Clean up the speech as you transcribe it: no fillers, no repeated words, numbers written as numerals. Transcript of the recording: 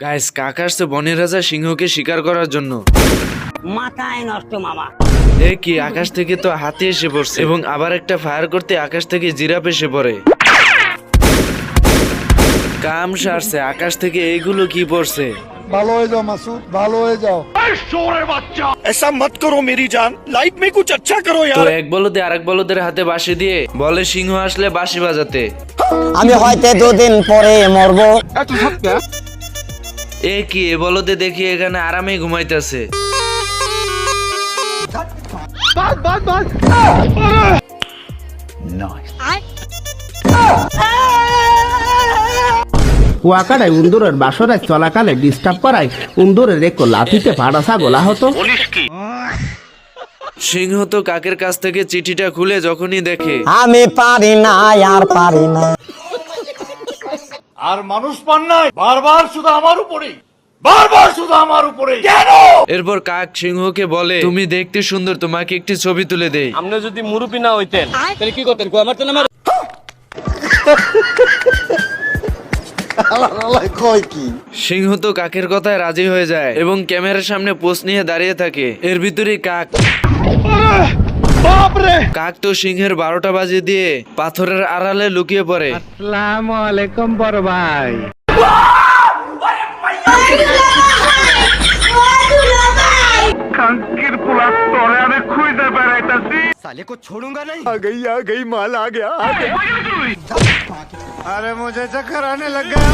Guys, কাক আসছে বনের রাজা সিংহকে শিকার করার জন্য। মাথায় নষ্ট মামা। এ কি, আকাশ থেকে তো হাতি এসে পড়ছে এবং আবার একটা ফায়ার করতে আকাশ থেকে জিরাফ এসে পড়ে। কাম সারছে, আকাশ থেকে এইগুলো কি পড়ছে? ভালো হয়ে যাও মাসুদ, ভালো হয়ে যাও। ऐसा मत करो मेरी जान, लाइफ में कुछ अच्छा करो তো यार। এক বলদে আরেক বলদের হাতে বাঁশি দিয়ে বলে সিংহ আসলে বাঁশি বাজাতে। আমি হয়তো দুদিন পরে মরবো। এ কি, এ বলদে দেখি এখানে আরামে ঘুমাইতেছে। কুয়াকাটায় উন্দুরের বাসরে চলাকালে ডিস্টার্ব করায় উন্দুরের এক লাথিতে ফাড়া ছাগল আহত। সিংহ তো কাকের কাছ থেকে চিঠিটা খুলে যখনই দেখে, আমি পারি না, আর পারি না। আর মানুষ পান নাই, বারবার শুধু আমার উপরেই, বারবার শুধু আমার উপরেই কেন? এরপর কাক সিংহকে বলে, তুমি দেখতে সুন্দর, তোমাকে একটি ছবি তুলে দেই। আপনি যদি মুরুবি না হইতেন তাহলে কি করতেন? আমার তো আমার সিংহ তো কাকের কথায় রাজি হয়ে যায় এবং ক্যামেরার সামনে পোজ নিয়ে দাঁড়িয়ে থাকে। এর ভিতরে কাক কাক তো সিংহের 12টা বাজে দিয়ে পাথরের আড়ালে লুকিয়ে পড়ে। আসসালামু আলাইকুম বড় ভাই। आ गई माल आ गया, आ गई। अरे मुझे चक्कर आने लग गया।